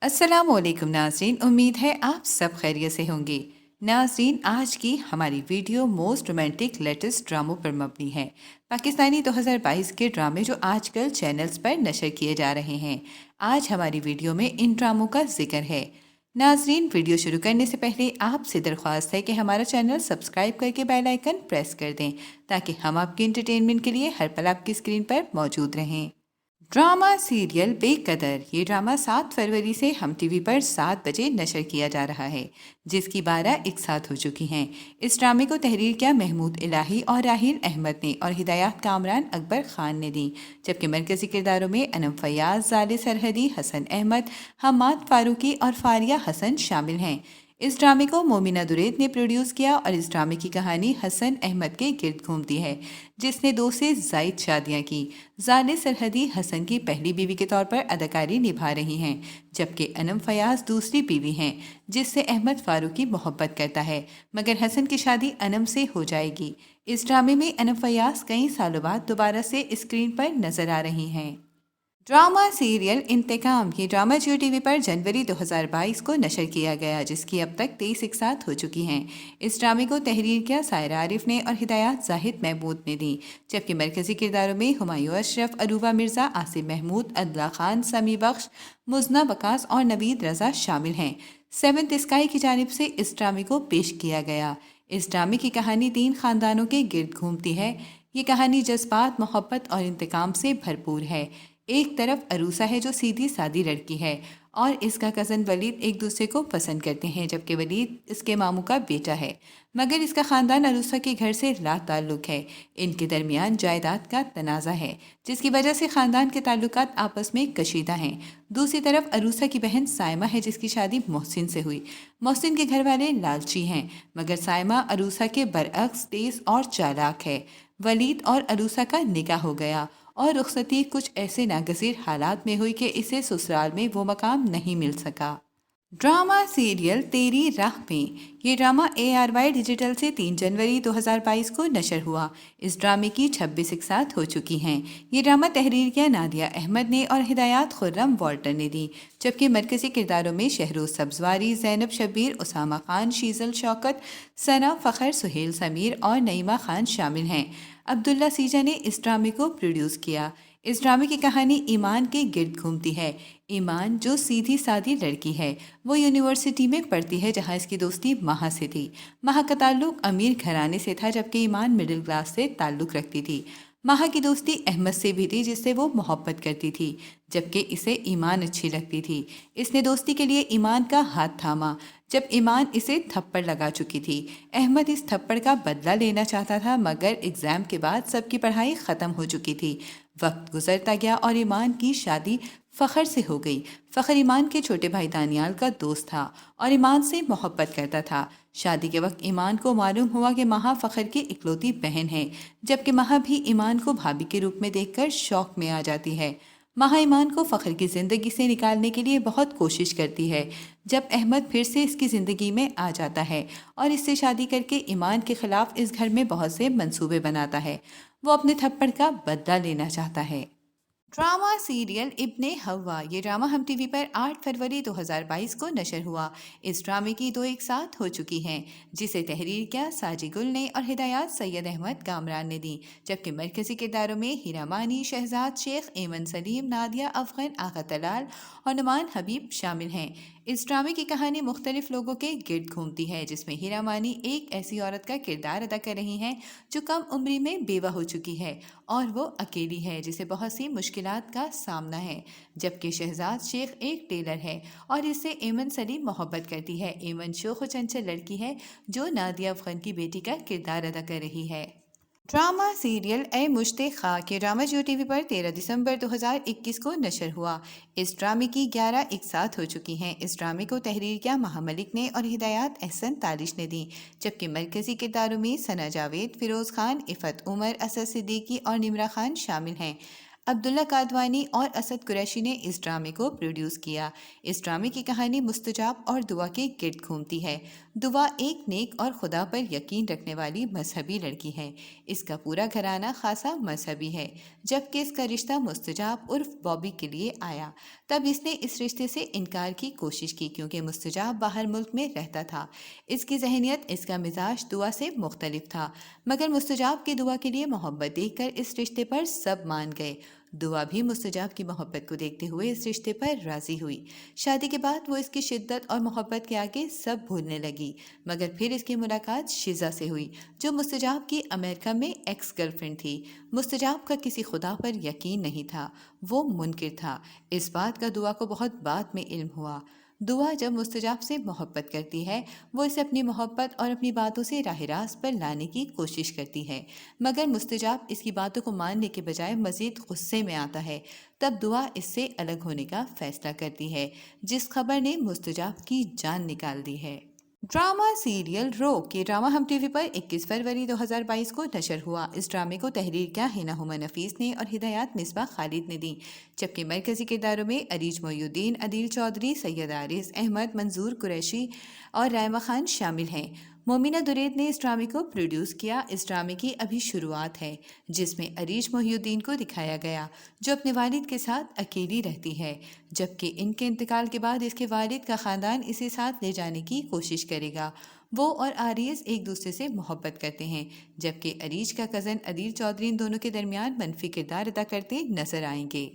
السلام علیکم ناظرین، امید ہے آپ سب خیریت سے ہوں گے۔ ناظرین، آج کی ہماری ویڈیو موسٹ رومانٹک لیٹسٹ ڈراموں پر مبنی ہے۔ پاکستانی 2022 کے ڈرامے جو آج کل چینلز پر نشر کیے جا رہے ہیں۔ آج ہماری ویڈیو میں ان ڈراموں کا ذکر ہے۔ ناظرین، ویڈیو شروع کرنے سے پہلے آپ سے درخواست ہے کہ ہمارا چینل سبسکرائب کر کے بیل آئیکن پریس کر دیں تاکہ ہم آپ کے انٹرٹینمنٹ کے لیے ہر پل آپ کی اسکرین پر موجود رہیں۔ ڈرامہ سیریل بے قدر، یہ ڈرامہ 7 فروری سے ہم ٹی وی پر 7 بجے نشر کیا جا رہا ہے، جس کی 12 ایک ساتھ ہو چکی ہیں۔ اس ڈرامے کو تحریر کیا محمود الہی اور راحیل احمد نے اور ہدایات کامران اکبر خان نے دی، جبکہ مرکزی کرداروں میں انم فیاض، زال سرحدی، حسن احمد، حماد فاروقی اور فاریہ حسن شامل ہیں۔ اس ڈرامے کو مومنہ درید نے پروڈیوس کیا اور اس ڈرامے کی کہانی حسن احمد کے گرد گھومتی ہے، جس نے 2 سے زائد شادیاں کی۔ زال سرحدی حسن کی پہلی بیوی کے طور پر اداکاری نبھا رہی ہیں، جبکہ انم فیاض دوسری بیوی ہیں جس سے احمد فاروقی محبت کرتا ہے، مگر حسن کی شادی انم سے ہو جائے گی۔ اس ڈرامے میں انم فیاض کئی سالوں بعد دوبارہ سے اسکرین پر نظر آ رہی ہیں۔ ڈرامہ سیریل انتقام، یہ ڈرامہ جیو ٹی وی پر جنوری 2022 کو نشر کیا گیا، جس کی اب تک 23 ایک ساتھ ہو چکی ہیں۔ اس ڈرامے کو تحریر کیا سائرہ عارف نے اور ہدایات زاہد محمود نے دی، جبکہ مرکزی کرداروں میں ہمایوں اشرف، عروبہ مرزا، آصف محمود، عدلیٰ خان، سمیع بخش، مزنہ وقاص اور نوید رضا شامل ہیں۔ 7th اسکائی کی جانب سے اس ڈرامے کو پیش کیا گیا۔ اس ڈرامے کی کہانی 3 خاندانوں کے گرد گھومتی ہے۔ یہ کہانی جذبات، محبت اور انتقام سے بھرپور ہے۔ ایک طرف عروسہ ہے جو سیدھی سادی لڑکی ہے اور اس کا کزن ولید ایک دوسرے کو پسند کرتے ہیں، جبکہ ولید اس کے ماموں کا بیٹا ہے، مگر اس کا خاندان عروسہ کے گھر سے لا تعلق ہے۔ ان کے درمیان جائیداد کا تنازع ہے، جس کی وجہ سے خاندان کے تعلقات آپس میں کشیدہ ہیں۔ دوسری طرف عروسہ کی بہن سائمہ ہے، جس کی شادی محسن سے ہوئی۔ محسن کے گھر والے لالچی ہیں، مگر سائمہ عروسہ کے برعکس تیز اور چالاک ہے۔ ولید اور عروسہ کا نکاح ہو گیا اور رخصتی کچھ ایسے ناگزیر حالات میں ہوئی کہ اسے سسرال میں وہ مقام نہیں مل سکا۔ ڈرامہ سیریل تیری راہ میں، یہ ڈرامہ ARY ڈیجیٹل سے 3 جنوری 2022 کو نشر ہوا۔ اس ڈرامے کی 26 ایک ساتھ ہو چکی ہیں۔ یہ ڈرامہ تحریر کیا نادیہ احمد نے اور ہدایات خرم والٹر نے دی، جبکہ مرکزی کرداروں میں شہروز سبزواری، زینب شبیر، اسامہ خان، شیزل شوکت، ثنا فخر، سہیل سمیر اور نعیمہ خان شامل ہیں۔ عبداللہ سیجا نے اس ڈرامے کو پروڈیوس کیا۔ اس ڈرامے کی کہانی ایمان کے گرد گھومتی ہے۔ ایمان جو سیدھی سادی لڑکی ہے، وہ یونیورسٹی میں پڑھتی ہے جہاں اس کی دوستی مہا سے تھی۔ مہا کا تعلق امیر گھرانے سے تھا، جبکہ ایمان مڈل کلاس سے تعلق رکھتی تھی۔ مہا کی دوستی احمد سے بھی تھی، جس سے وہ محبت کرتی تھی، جبکہ اسے ایمان اچھی لگتی تھی۔ اس نے دوستی کے لیے ایمان کا ہاتھ تھاما جب ایمان اسے تھپڑ لگا چکی تھی۔ احمد اس تھپڑ کا بدلہ لینا چاہتا تھا، مگر ایگزام کے بعد سب کی پڑھائی ختم ہو چکی تھی۔ وقت گزرتا گیا اور ایمان کی شادی فخر سے ہو گئی۔ فخر ایمان کے چھوٹے بھائی دانیال کا دوست تھا اور ایمان سے محبت کرتا تھا۔ شادی کے وقت ایمان کو معلوم ہوا کہ مہا فخر کی اکلوتی بہن ہے، جبکہ مہا بھی ایمان کو بھابھی کے روپ میں دیکھ کر شوق میں آ جاتی ہے۔ مہا ایمان کو فخر کی زندگی سے نکالنے کے لیے بہت کوشش کرتی ہے۔ جب احمد پھر سے اس کی زندگی میں آ جاتا ہے اور اس سے شادی کر کے ایمان کے خلاف اس گھر میں بہت سے منصوبے بناتا ہے، وہ اپنے تھپڑ کا بدلہ لینا چاہتا ہے۔ ڈرامہ سیریل ابن حوا، یہ ڈرامہ ہم ٹی وی پر 8 فروری 2022 کو نشر ہوا۔ اس ڈرامے کی 2 ایک ساتھ ہو چکی ہیں، جسے تحریر کیا ساجی گل نے اور ہدایات سید احمد کامران نے دی، جبکہ مرکزی کرداروں میں ہیرا مانی، شہزاد شیخ، ایمن سلیم، نادیہ افغان، آغا طلال اور نعمان حبیب شامل ہیں۔ اس ڈرامے کی کہانی مختلف لوگوں کے گرد گھومتی ہے، جس میں ہیرا مانی ایک ایسی عورت کا کردار ادا کر رہی ہیں جو کم عمری میں بیوہ ہو چکی ہے اور وہ اکیلی ہے، جسے بہت سی مشکلات کا سامنا ہے، جبکہ شہزاد شیخ ایک ٹیلر ہے اور اس سے ایمن سلیم محبت کرتی ہے۔ ایمن شوخ و چنچل لڑکی ہے جو نادیہ افغان کی بیٹی کا کردار ادا کر رہی ہے۔ ڈرامہ سیریل اے مشت خاک، یہ ڈرامہ جیو ٹی وی پر 13 دسمبر 2021 کو نشر ہوا۔ اس ڈرامے کی 11 ایک ساتھ ہو چکی ہیں۔ اس ڈرامے کو تحریر کیا مہا ملک نے اور ہدایات احسن تالش نے دی، جبکہ مرکزی کرداروں میں ثنا جاوید، فیروز خان، عفت عمر، اسد صدیقی اور نمرہ خان شامل ہیں۔ عبداللہ قادوانی اور اسد قریشی نے اس ڈرامے کو پروڈیوس کیا۔ اس ڈرامے کی کہانی مستجاب اور دعا کے گرد گھومتی ہے۔ دعا ایک نیک اور خدا پر یقین رکھنے والی مذہبی لڑکی ہے۔ اس کا پورا گھرانہ خاصا مذہبی ہے۔ جبکہ اس کا رشتہ مستجاب عرف بابی کے لیے آیا تب اس نے اس رشتے سے انکار کی کوشش کی کیونکہ مستجاب باہر ملک میں رہتا تھا۔ اس کی ذہنیت، اس کا مزاج دعا سے مختلف تھا، مگر مستجاب کی دعا کے لیے محبت دیکھ کر اس رشتے پر سب مان گئے۔ دعا بھی مستجاب کی محبت کو دیکھتے ہوئے اس رشتے پر راضی ہوئی۔ شادی کے بعد وہ اس کی شدت اور محبت کے آگے سب بھولنے لگی، مگر پھر اس کی ملاقات شیزا سے ہوئی جو مستجاب کی امریکہ میں ایکس گرل فرینڈ تھی۔ مستجاب کا کسی خدا پر یقین نہیں تھا، وہ منکر تھا۔ اس بات کا دعا کو بہت بعد میں علم ہوا۔ دعا جب مستجاب سے محبت کرتی ہے، وہ اسے اپنی محبت اور اپنی باتوں سے راہ راست پر لانے کی کوشش کرتی ہے، مگر مستجاب اس کی باتوں کو ماننے کے بجائے مزید غصے میں آتا ہے۔ تب دعا اس سے الگ ہونے کا فیصلہ کرتی ہے، جس خبر نے مستجاب کی جان نکال دی ہے۔ ڈرامہ سیریل روک یہ ڈرامہ ہم ٹی وی پر 21 فروری 2022 کو نشر ہوا۔ اس ڈرامے کو تحریر کیا ہینا ہما نفیس نے اور ہدایات مصباح خالد نے دی، جبکہ مرکزی کرداروں میں عریج محی الدین، عدیل چودھری، سید عارض احمد، منظور قریشی اور رائمہ خان شامل ہیں۔ مومنہ درید نے اس ڈرامے کو پروڈیوس کیا۔ اس ڈرامے کی ابھی شروعات ہے، جس میں عریج محی الدین کو دکھایا گیا جو اپنے والد کے ساتھ اکیلی رہتی ہے، جبکہ ان کے انتقال کے بعد اس کے والد کا خاندان اسے ساتھ لے جانے کی کوشش کرے گا۔ وہ اور عارض ایک دوسرے سے محبت کرتے ہیں، جبکہ عریج کا کزن عدیل چودھری ان دونوں کے درمیان منفی کردار ادا کرتے نظر آئیں گے۔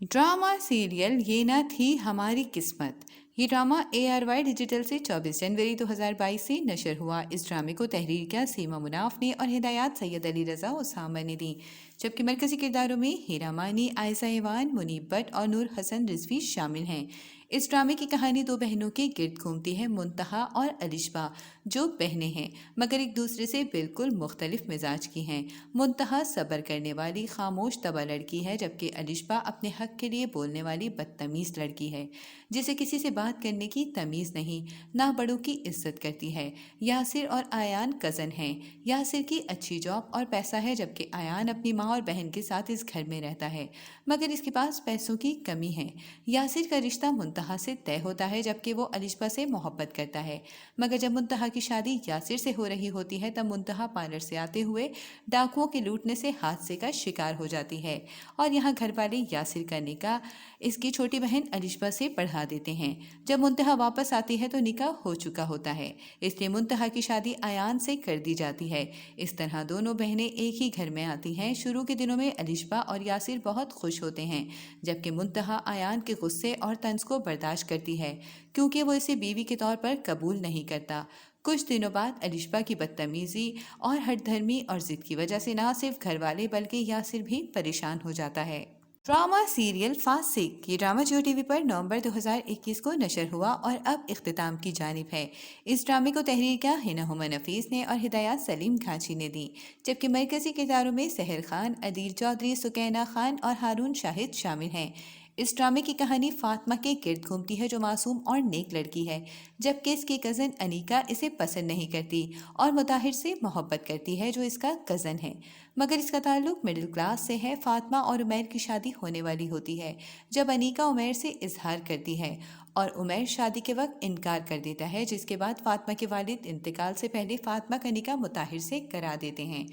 ڈرامہ سیریل یہ نہ تھی ہماری قسمت یہ ڈرامہ ARY ڈیجیٹل سے 24 جنوری 2022 سے نشر ہوا۔ اس ڈرامے کو تحریر کیا سیما مناف نے اور ہدایات سید علی رضا اسامہ نے دی، جبکہ مرکزی کرداروں میں ہیرا مانی، عائشہ ایوان، منیب بٹ اور نور حسن رضوی شامل ہیں۔ اس ڈرامے کی کہانی دو بہنوں کے گرد گھومتی ہے، منتہا اور الشبا، جو بہنیں ہیں مگر ایک دوسرے سے بالکل مختلف مزاج کی ہیں۔ منتہا صبر کرنے والی خاموش طبع لڑکی ہے، جبکہ الشبا اپنے حق کے لیے بولنے والی بدتمیز لڑکی ہے جسے کسی سے بات کرنے کی تمیز نہیں، نہ بڑوں کی عزت کرتی ہے۔ یاسر اور آیان کزن ہیں۔ یاسر کی اچھی جاب اور پیسہ ہے، جبکہ آیان اپنی ماں اور بہن کے ساتھ اس گھر میں رہتا ہے، مگر اس کے پاس پیسوں کی کمی ہے۔ یاسر کا رشتہ منتہا سے طے ہوتا ہے، جبکہ وہ الشبا سے محبت کرتا ہے، مگر جب منتہا کی شادی یاسر سے ہو رہی ہوتی ہے تب منتہا پارلر سے آتے ہوئے ڈاکوؤں کے لوٹنے سے حادثے کا شکار ہو جاتی ہے، اور یہاں گھر والے یاسر کا نکاح اس کی چھوٹی بہن الشبا سے پڑھا دیتے ہیں۔ جب منتہا واپس آتی ہے تو نکاح ہو چکا ہوتا ہے، اس لیے منتہا کی شادی آیان سے کر دی جاتی ہے۔ اس طرح دونوں بہنیں ایک ہی گھر میں آتی ہیں۔ شروع کے دنوں میں الشبا اور یاسر بہت خوش ہوتے ہیں، جبکہ منتہا آیان کے غصے اور طنز کو برداشت کرتی ہے کیونکہ وہ اسے بیوی کے طور پر قبول نہیں کرتا۔ کچھ دنوں بعد الشبا کی بدتمیزی اور ہٹ دھرمی اور ضد کی وجہ سے نہ صرف گھر والے بلکہ یاسر بھی پریشان ہو جاتا ہے۔ ڈرامہ سیریل فاسق یہ ڈرامہ جیو ٹی وی پر نومبر 2021 کو نشر ہوا اور اب اختتام کی جانب ہے۔ اس ڈرامے کو تحریر کیا ہینا ہما نفیس نے اور ہدایات سلیم کھانچی نے دی، جبکہ مرکزی کرداروں میں سحر خان، عدیل چودھری، سکینہ خان اور ہارون شاہد شامل ہیں۔ اس ڈرامے کی کہانی فاطمہ کے گرد گھومتی ہے جو معصوم اور نیک لڑکی ہے، جبکہ اس کی کزن انیکا اسے پسند نہیں کرتی اور مطاہر سے محبت کرتی ہے جو اس کا کزن ہے، مگر اس کا تعلق مڈل کلاس سے ہے۔ فاطمہ اور عمیر کی شادی ہونے والی ہوتی ہے جب انیکا عمیر سے اظہار کرتی ہے اور عمیر شادی کے وقت انکار کر دیتا ہے، جس کے بعد فاطمہ کے والد انتقال سے پہلے فاطمہ کا نکاح مطاہر سے کرا دیتے ہیں۔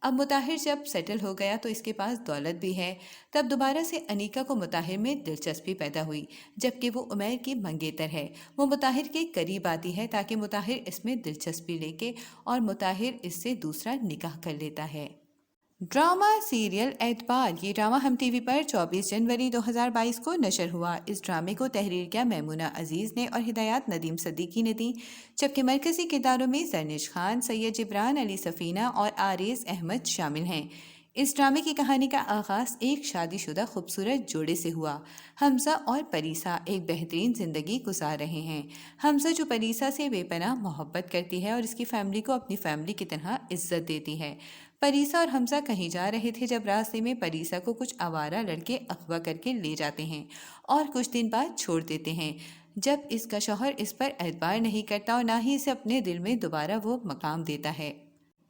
اب مطاہر جب سیٹل ہو گیا تو اس کے پاس دولت بھی ہے، تب دوبارہ سے انیکا کو مطاہر میں دلچسپی پیدا ہوئی، جبکہ وہ عمیر کی منگیتر ہے۔ وہ مطاہر کے قریب آتی ہے تاکہ مطاہر اس میں دلچسپی لے کے اور مطاہر اس سے دوسرا نکاح کر لیتا ہے۔ ڈرامہ سیریل اعتبار یہ ڈرامہ ہم ٹی وی پر 24 جنوری 2022 کو نشر ہوا۔ اس ڈرامے کو تحریر کیا میمونہ عزیز نے اور ہدایات ندیم صدیقی نے دی، جبکہ مرکزی کرداروں میں زرنش خان، سید جبران، علی سفینہ اور عارض احمد شامل ہیں۔ اس ڈرامے کی کہانی کا آغاز ایک شادی شدہ خوبصورت جوڑے سے ہوا۔ حمزہ اور پریسا ایک بہترین زندگی گزار رہے ہیں۔ حمزہ جو پریسا سے بے پناہ محبت کرتی ہے اور اس کی فیملی کو اپنی فیملی کی طرح عزت دیتی ہے۔ پریسا اور حمزہ کہیں جا رہے تھے جب راستے میں پریسا کو کچھ آوارہ لڑکے اغوا کر کے لے جاتے ہیں اور کچھ دن بعد چھوڑ دیتے ہیں، جب اس کا شوہر اس پر اعتبار نہیں کرتا اور نہ ہی اسے اپنے دل میں دوبارہ وہ مقام دیتا ہے۔